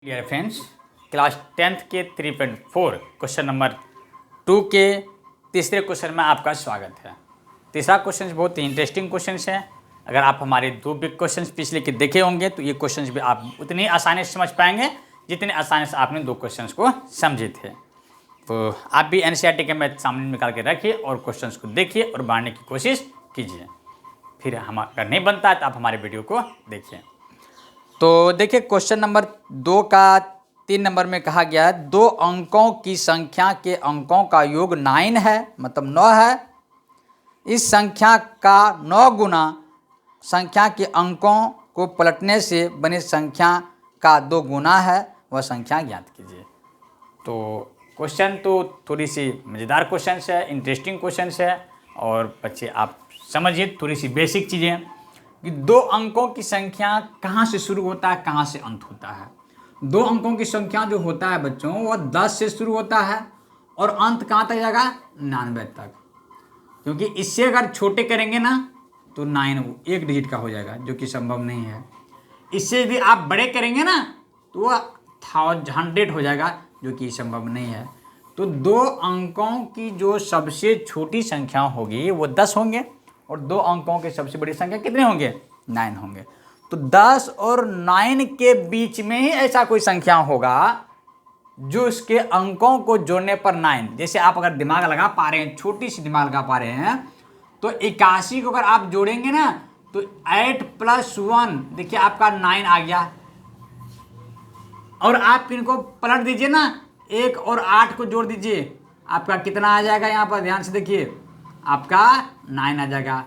Dear friends, class 10th के 3.4 question number 2 के तीसरे क्वेश्चन में आपका स्वागत है। तीसरा क्वेश्चन बहुत ही इंटरेस्टिंग क्वेश्चन है। अगर आप हमारे 2 बिग क्वेश्चन पिछले के देखे होंगे तो ये क्वेश्चन भी आप उतनी आसानी से समझ पाएंगे जितनी आसानी से आपने 2 क्वेश्चन को समझे थे। तो आप भी NCERT के मैथ सामने निकाल के रखिए और क्वेश्चन को देखिए और बढ़ाने की कोशिश कीजिए। फिर हम अगर नहीं बनता है तो आप हमारे वीडियो को देखिए। तो देखिए क्वेश्चन नंबर 2 का 3 नंबर में कहा गया है 2 अंकों की संख्या के अंकों का योग 9 है, मतलब 9 है। इस संख्या का 9 गुना संख्या के अंकों को पलटने से बनी संख्या का 2 गुना है, वह संख्या ज्ञात कीजिए। तो क्वेश्चन तो थोड़ी सी मज़ेदार क्वेश्चन है, इंटरेस्टिंग क्वेश्चन है और बच्चे आप समझिए थोड़ी सी बेसिक चीज़ें कि 2 अंकों की संख्या कहाँ से शुरू होता है, कहाँ से अंत होता है। 2 अंकों की संख्या जो होता है बच्चों वह 10 से शुरू होता है और अंत कहाँ तक जाएगा, 99 तक। क्योंकि इससे अगर छोटे करेंगे ना तो 9 एक डिजिट का हो जाएगा, जो कि संभव नहीं है। इससे यदि आप बड़े करेंगे ना तो वह 100 हो जाएगा, जो कि संभव नहीं है। तो 2 अंकों की जो सबसे छोटी संख्या होगी वो 10 होंगे और 2 अंकों की सबसे बड़ी संख्या कितने होंगे, 9 होंगे। तो 10 और 9 के बीच में ही ऐसा कोई संख्या होगा जो इसके अंकों को जोड़ने पर 9, जैसे आप अगर दिमाग लगा पा रहे हैं, छोटी सी दिमाग लगा पा रहे हैं, तो 81 को अगर आप जोड़ेंगे ना तो 8 + 1 देखिए आपका 9 आ गया। और आप इनको पलट दीजिए ना, 1 और 8 को जोड़ दीजिए, आपका कितना आ जाएगा, यहाँ पर ध्यान से देखिए, आपका 9 आ जाएगा।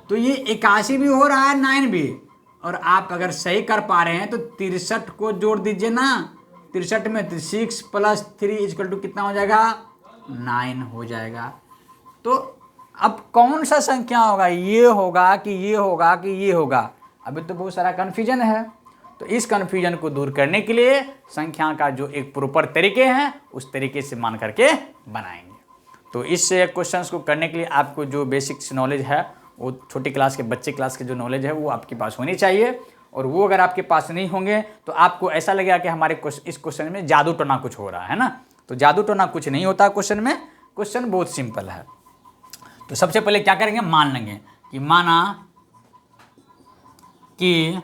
तो ये 81 भी हो रहा है, 9 भी। और आप अगर सही कर पा रहे हैं तो 63 को जोड़ दीजिए ना, 63 में 6 + 3 = कितना हो जाएगा, 9 हो जाएगा। तो अब कौन सा संख्या होगा, ये होगा कि ये होगा कि ये होगा, अभी तो बहुत सारा कन्फ्यूजन है। तो इस कन्फ्यूजन को दूर करने के लिए संख्या का जो एक प्रॉपर तरीके हैं उस तरीके से मान करके बनाएंगे। तो इस क्वेश्चन को करने के लिए आपको जो बेसिक्स नॉलेज है वो छोटी क्लास के बच्चे क्लास के जो नॉलेज है वो आपके पास होनी चाहिए। और वो अगर आपके पास नहीं होंगे तो आपको ऐसा लगेगा कि हमारे इस क्वेश्चन में जादू टोना कुछ हो रहा है ना। तो जादू टोना कुछ नहीं होता क्वेश्चन में, क्वेश्चन बहुत सिंपल है। तो सबसे पहले क्या करेंगे, मान लेंगे कि माना कि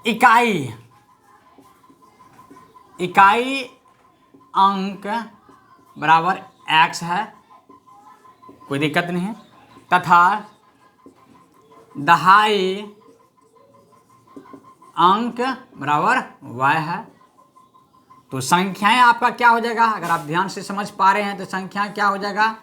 इकाई अंक बराबर x है, कोई दिक्कत नहीं है, तथा दहाई अंक बराबर y है। तो संख्याएं आपका क्या हो जाएगा, अगर आप ध्यान से समझ पा रहे हैं तो संख्या क्या हो जाएगा,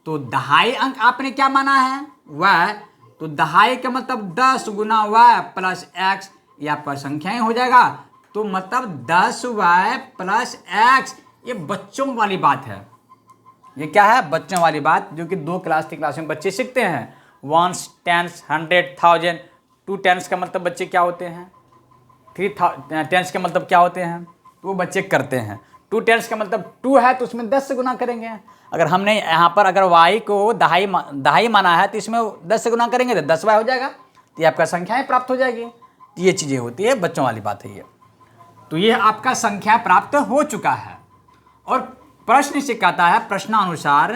तो दहाई अंक आपने क्या माना है, y, तो दहाई का मतलब 10 गुना y + x, ये आपका संख्याएं हो जाएगा। तो मतलब 10y + x, ये बच्चों वाली बात है। ये क्या है, बच्चों वाली बात, जो कि 2 क्लास 3 क्लास में बच्चे सीखते हैं। 1s 10s 100 1000, 2 10s का मतलब बच्चे क्या होते हैं, 3 10s का मतलब क्या होते हैं, तो वो बच्चे करते हैं। 2 10s का मतलब 2 है तो उसमें 10 से गुना करेंगे। अगर हमने यहाँ पर अगर y को दहाई माना है तो इसमें 10 से गुना करेंगे तो 10y हो जाएगा, तो ये आपका संख्याएं प्राप्त हो जाएगी। तो ये चीज़ें होती है, बच्चों वाली बात है ये। तो ये आपका संख्या प्राप्त हो चुका है। और प्रश्न से कहता है प्रश्नानुसार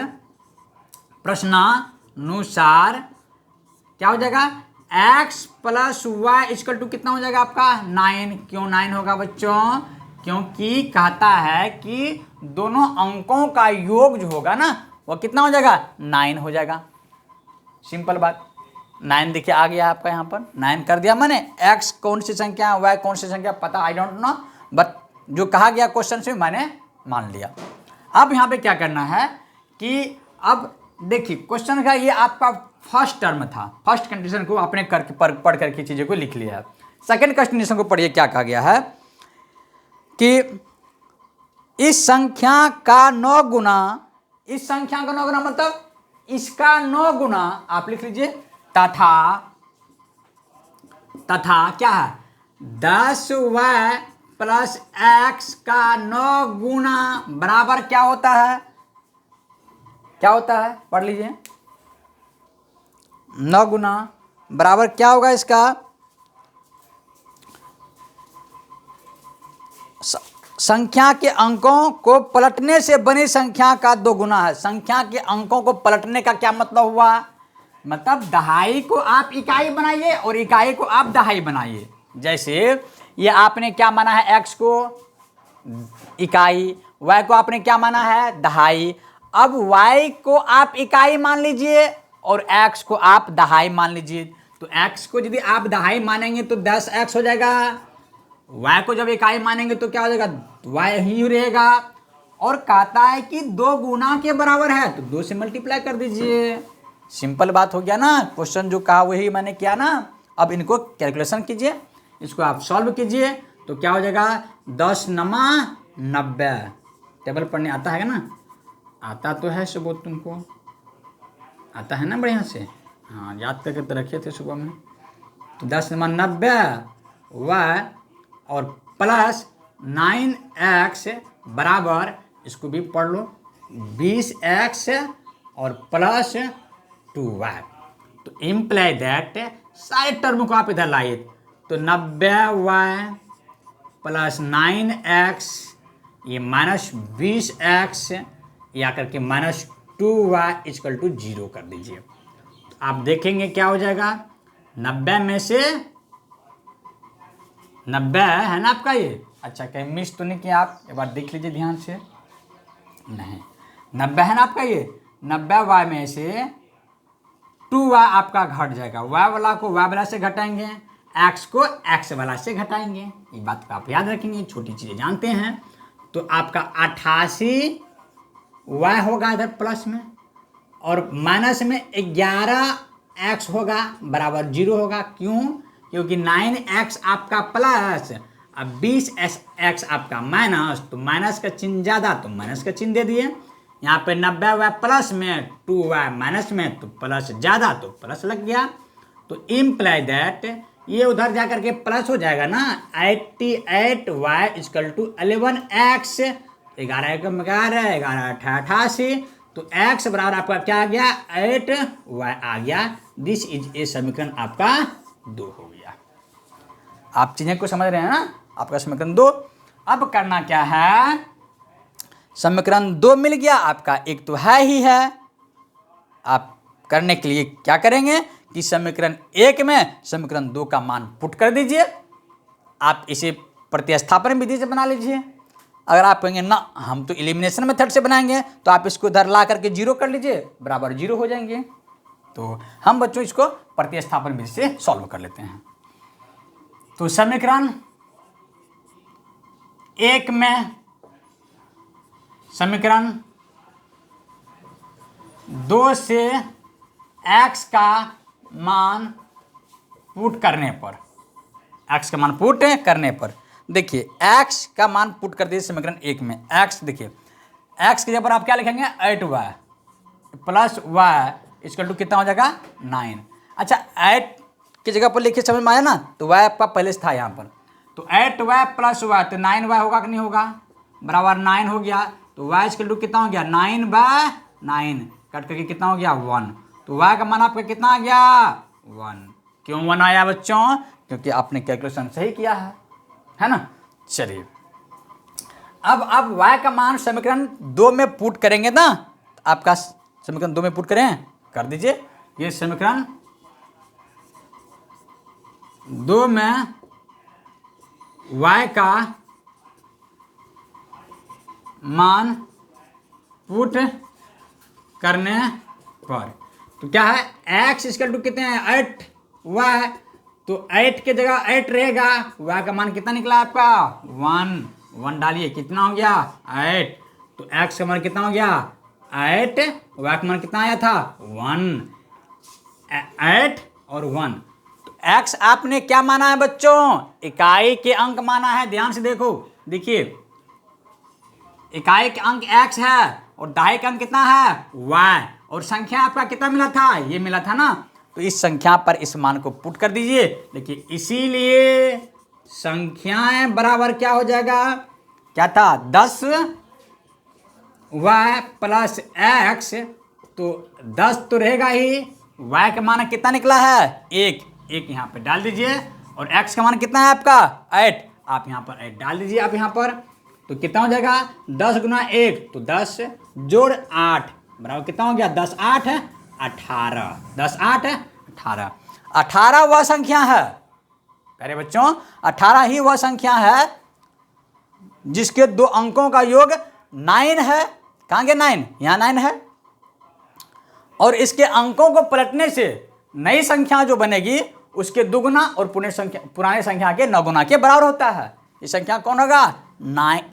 क्या हो जाएगा, x + y = कितना हो जाएगा आपका, 9। क्यों 9 होगा बच्चों, क्योंकि कहता है कि दोनों अंकों का योग जो होगा ना वो कितना हो जाएगा, 9 हो जाएगा। सिंपल बात, 9 देखिए आ गया आपका, यहाँ पर 9 कर दिया मैंने। x कौन सी संख्या, y कौन सी संख्या पता आई डोंट नो, बट जो कहा गया क्वेश्चन से मैंने मान लिया। अब यहाँ पे क्या करना है कि अब देखिए क्वेश्चन का ये आपका फर्स्ट टर्म था, फर्स्ट कंडीशन को आपने पढ़ करके चीज़ों को लिख लिया है। सेकंड कंडीशन को पढ़िए, क्या कहा गया है कि इस संख्या का 9 गुना, इस संख्या का 9 गुना मतलब इसका 9 गुना आप लिख लीजिए, तथा क्या है, 10y + x का 9 गुना बराबर क्या होता है, क्या होता है, पढ़ लीजिए। 9 गुना बराबर क्या होगा इसका, संख्या के अंकों को पलटने से बनी संख्या का 2 गुना है। संख्या के अंकों को पलटने का क्या मतलब हुआ? मतलब दहाई को आप इकाई बनाइए और इकाई को आप दहाई बनाइए। जैसे ये आपने क्या माना है, x को इकाई, y को आपने क्या माना है, दहाई। अब y को आप इकाई मान लीजिए और x को आप दहाई मान लीजिए। तो x को यदि आप दहाई मानेंगे तो 10x हो जाएगा, y को जब इकाई मानेंगे तो क्या हो जाएगा, y ही रहेगा। और कहता है कि 2 गुना के बराबर है तो 2 से मल्टीप्लाई कर दीजिए। सिंपल बात हो गया ना, क्वेश्चन जो कहा वही मैंने किया ना। अब इनको कैलकुलेशन कीजिए, इसको आप सॉल्व कीजिए तो क्या हो जाएगा, 10 नमा 90। टेबल पढ़ने आता है ना? आता तो है सुबह, तुमको आता है ना बढ़िया से? हाँ, याद करके तो रखे थे सुबह में। तो 10 नमा 90 y और प्लस 9x बराबर, इसको भी पढ़ लो, 20x और प्लस 2y। तो इम्प्लाई दैट सारे टर्म को आप इधर लाइए तो 90y प्लस 9x ये माइनस 20x या करके माइनस 2y इक्वल टू 0 कर दीजिए। तो आप देखेंगे क्या हो जाएगा, 90 में से 90 है ना आपका ये। अच्छा, कहीं मिस तो नहीं किया आप? एक बार देख लीजिए ध्यान से। नहीं, 90 है ना आपका ये। 90y में से 2y आपका घट जाएगा, y वाला को y वाला से घटाएंगे, x को x वाला से घटाएंगे। ये बात का आप याद रखेंगे, छोटी चीज़ें जानते हैं। तो आपका 88y होगा इधर प्लस में, और माइनस में 11x होगा बराबर 0 होगा। क्यों? क्योंकि 9x आपका प्लस अब 20x आपका माइनस, तो माइनस का चिन्ह ज़्यादा तो माइनस का चिन्ह दे दिए। यहाँ पे 90y प्लस में 2y माइनस में तो प्लस ज़्यादा तो प्लस लग गया। तो इम्प्लाई दैट ये उधर जा करके प्लस हो जाएगा ना, 88y इक्वल टू 11x, 11 एकम 11, 11 88, तो x बराबर आपका क्या आ गया, 8y आ गया। दिस इज ए समीकरण आपका 2 हो गया। आप चीज़ें को समझ रहे हैं ना, आपका समीकरण 2। अब करना क्या है, समीकरण 2 मिल गया आपका, एक तो है ही है। आप करने के लिए क्या करेंगे कि समीकरण 1 में समीकरण 2 का मान पुट कर दीजिए। आप इसे प्रतिस्थापन विधि से बना लीजिए। अगर आप कहेंगे ना हम तो एलिमिनेशन मेथड से बनाएंगे, तो आप इसको इधर ला करके 0 कर लीजिए, बराबर 0 हो जाएंगे। तो हम बच्चों इसको प्रतिस्थापन विधि से सॉल्व कर लेते हैं। तो समीकरण 1 में समीकरण 2 से x का मान पुट करने पर, x का मान पुट करने पर देखिए, x का मान पुट कर दीजिए समीकरण 1 में। x देखिए, x की जगह पर आप क्या लिखेंगे, 8y plus y equal to कितना हो जाएगा, 9। अच्छा, 8 की जगह पर लिखिए, समझ में आया ना? तो y आपका पहले से था यहाँ पर, तो 8y प्लस y तो 9y होगा कि नहीं होगा, बराबर 9 हो गया। तो y इक्वल टू कितना हो गया, 9/9, कट करके कितना हो गया, 1। तो y का मान आपका कितना आ गया, 1। क्यों 1 आया बच्चों? क्योंकि आपने कैलकुलेशन सही किया है ना? चलिए, अब y का मान समीकरण 2 में पुट करेंगे ना, आपका समीकरण 2 में पुट करें, कर दीजिए। ये समीकरण 2 में y का मान पुट करने पर तो क्या है, x इक्वल टू कितने हैं, 8y, तो 8 के जगह 8 रहेगा, y का मान कितना निकला आपका, 1 डालिए, कितना हो गया, 8। तो x का मान कितना हो गया, 8, y का मान कितना आया था, 1, 8 और 1। तो x आपने क्या माना है बच्चों, इकाई के अंक माना है। ध्यान से देखो, देखिए इकाई के अंक x है और दहाई का अंक कितना है, y, और संख्या आपका कितना मिला था, ये मिला था ना। तो इस संख्या पर इस मान को पुट कर दीजिए। देखिए, इसीलिए संख्याएं बराबर क्या हो जाएगा, क्या था, 10y प्लस x, तो 10 तो रहेगा ही, y का मान कितना निकला है, 1 यहाँ पे डाल दीजिए, और x का मान कितना है आपका, 8। आप यहाँ पर 8 डाल दीजिए आप यहाँ पर, तो कितना हो जाएगा 10 गुना 1 तो 10 जोड़ 8 बराबर कितना हो गया 10 8 18, 10 8 18। 18 वह संख्या है प्यारे बच्चों, 18 ही वह संख्या है जिसके दो अंकों का योग 9 है। कहाँ के 9? यहाँ 9 है, और इसके अंकों को पलटने से नई संख्या जो बनेगी उसके दुगुना और पुरानी संख्या के 9 गुना के बराबर होता है। ये संख्या कौन होगा?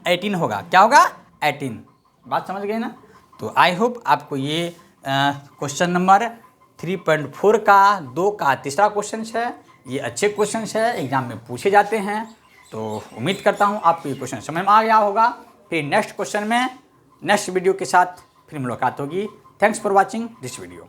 18 होगा। क्या होगा? 18। बात समझ गए ना? तो आई होप आपको ये क्वेश्चन नंबर 3.4 का 2 का तीसरा क्वेश्चन है, ये अच्छे क्वेश्चन है, एग्जाम में पूछे जाते हैं। तो उम्मीद करता हूँ आपको ये क्वेश्चन समझ में आ गया होगा। फिर नेक्स्ट क्वेश्चन में नेक्स्ट वीडियो के साथ फिर मुलाकात होगी। Thanks for watching this video.